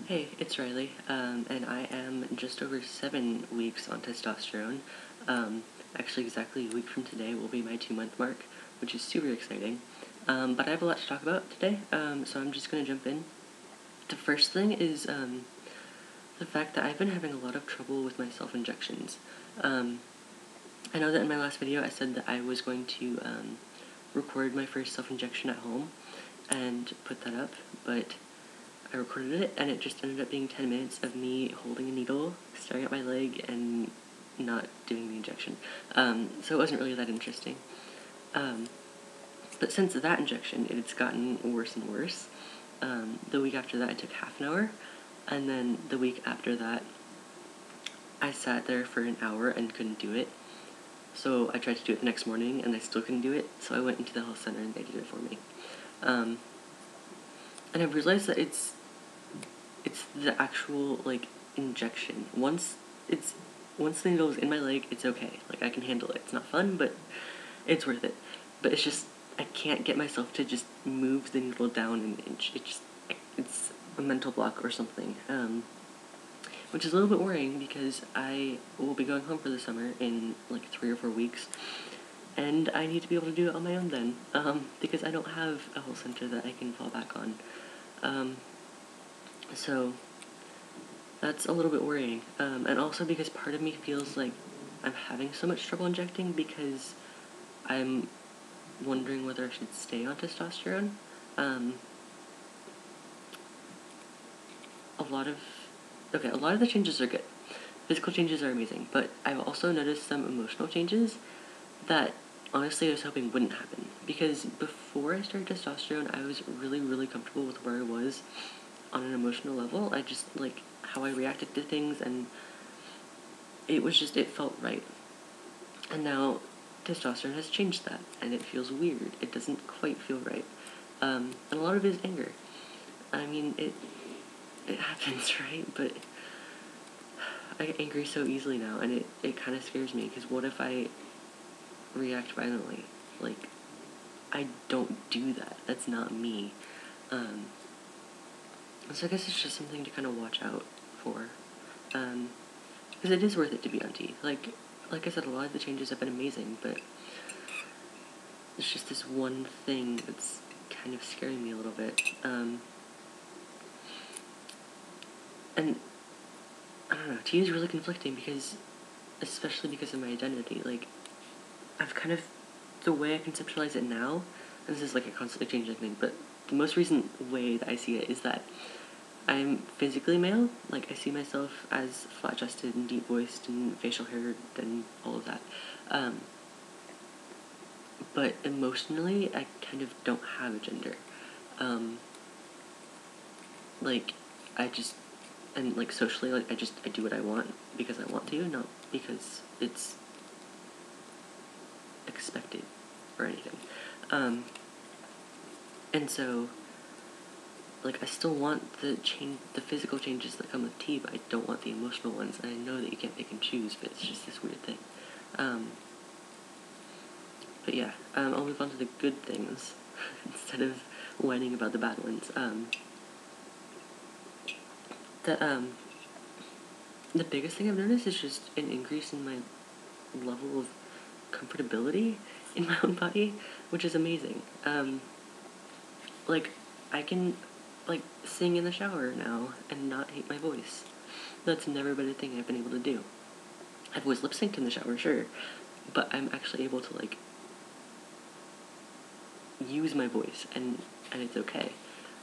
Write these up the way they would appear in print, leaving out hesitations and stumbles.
Hey, it's Riley, and I am just over 7 weeks on testosterone. Actually, exactly a week from today will be my 2-month mark, which is super exciting. But I have a lot to talk about today, so I'm just going to jump in. The first thing is the fact that I've been having a lot of trouble with my self-injections. I know that in my last video I said that I was going to record my first self-injection at home and put that up, but I recorded it, and it just ended up being 10 minutes of me holding a needle, staring at my leg, and not doing the injection. So it wasn't really that interesting. But since that injection, it's gotten worse and worse. The week after that, it took half an hour, and then the week after that, I sat there for an hour and couldn't do it. So I tried to do it the next morning, and I still couldn't do it, so I went into the health center and they did it for me. And I've realized that it's the actual, like, injection. Once the needle's in my leg, it's okay. Like, I can handle it. It's not fun, but it's worth it. But it's just, I can't get myself to just move the needle down an inch. It's a mental block or something. Which is a little bit worrying because I will be going home for the summer in, like, 3 or 4 weeks. And I need to be able to do it on my own then, because I don't have a health center that I can fall back on. So that's a little bit worrying, and also because part of me feels like I'm having so much trouble injecting because I'm wondering whether I should stay on testosterone. A lot of the changes are good. Physical changes are amazing, but I've also noticed some emotional changes that honestly I was hoping wouldn't happen, because before I started testosterone, I was really, really comfortable with where I was on an emotional level. I just, like, how I reacted to things, and it felt right. And now testosterone has changed that, and it feels weird. It doesn't quite feel right. And a lot of it is anger. I mean, it happens, right? But I get angry so easily now, and it kind of scares me, because what if I react violently? Like, I don't do that. That's not me. So I guess it's just something to kind of watch out for. Because it is worth it to be on T. Like I said, a lot of the changes have been amazing, but it's just this one thing that's kind of scaring me a little bit. And I don't know, T is really conflicting because, especially because of my identity, like, I've kind of, the way I conceptualize it now, and this is like a constantly changing thing, but the most recent way that I see it is that I'm physically male. Like, I see myself as flat-chested and deep-voiced and facial-haired and all of that. But emotionally, I kind of don't have a gender. Like, like, socially, like, I do what I want because I want to, not because it's expected or anything. And so, like, I still want the physical changes that come with T, but I don't want the emotional ones, and I know that you can't pick and choose, but it's just this weird thing. But yeah, I'll move on to the good things, instead of whining about the bad ones. The biggest thing I've noticed is just an increase in my level of comfortability in my own body, which is amazing. Like, I can, like, sing in the shower now and not hate my voice. That's never been a thing I've been able to do. I've always lip-synced in the shower, sure, but I'm actually able to, like, use my voice, and it's okay.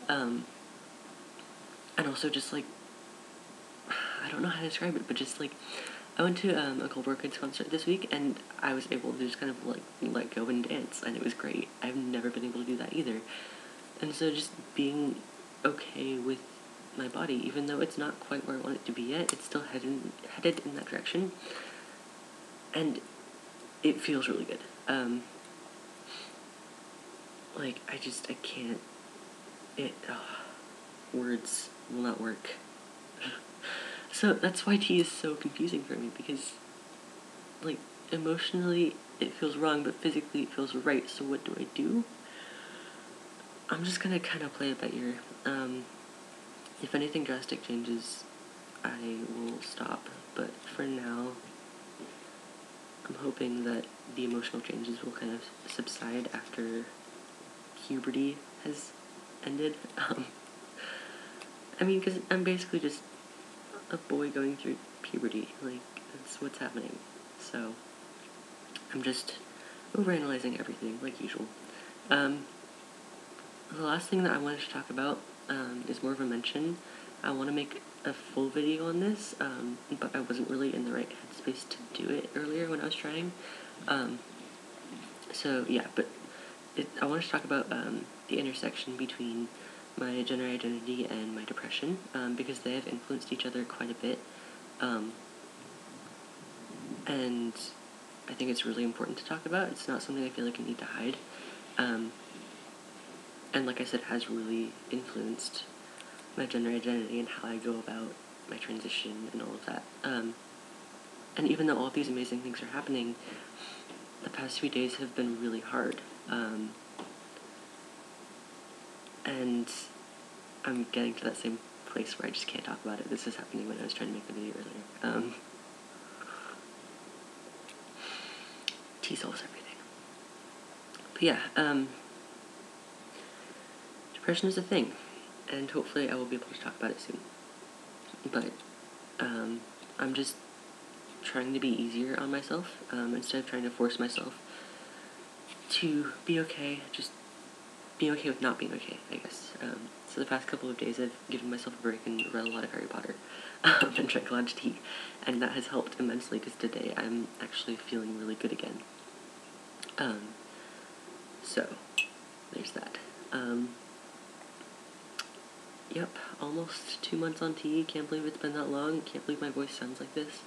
And also just, like, I don't know how to describe it, but just, like, I went to a Cold War Kids concert this week, and I was able to just kind of, like, let go and dance, and it was great. I've never been able to do that either. And so just being okay with my body, even though it's not quite where I want it to be yet, it's still headed in that direction, and it feels really good. Like, I can't, words will not work. So that's why T is so confusing for me, because, like, emotionally it feels wrong, but physically it feels right, so what do? I'm just gonna kind of play it by ear. if anything drastic changes, I will stop, but for now, I'm hoping that the emotional changes will kind of subside after puberty has ended. I mean, because I'm basically just a boy going through puberty, like, that's what's happening, so I'm just overanalyzing everything, like usual. The last thing that I wanted to talk about is more of a mention. I want to make a full video on this, but I wasn't really in the right headspace to do it earlier when I was trying. So yeah, but I want to talk about the intersection between my gender identity and my depression, because they have influenced each other quite a bit, and I think it's really important to talk about. It's not something I feel like I need to hide, and like I said, has really influenced my gender identity and how I go about my transition and all of that. And even though all of these amazing things are happening, the past few days have been really hard. And I'm getting to that same place where I just can't talk about it. This is happening when I was trying to make the video earlier. Tea solves everything. But yeah, depression is a thing, and hopefully I will be able to talk about it soon. But I'm just trying to be easier on myself, instead of trying to force myself to be okay, just be okay with not being okay, I guess. So the past couple of days I've given myself a break and read a lot of Harry Potter, and drank a lot of tea, and that has helped immensely because today I'm actually feeling really good again. So, there's that. Yep, almost 2 months on tea, can't believe it's been that long, can't believe my voice sounds like this.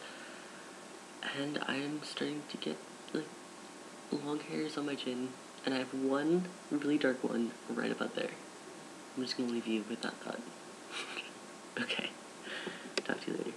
And I am starting to get, like, long hairs on my chin, and I have one really dark one right about there. I'm just gonna leave you with that thought. Okay, talk to you later.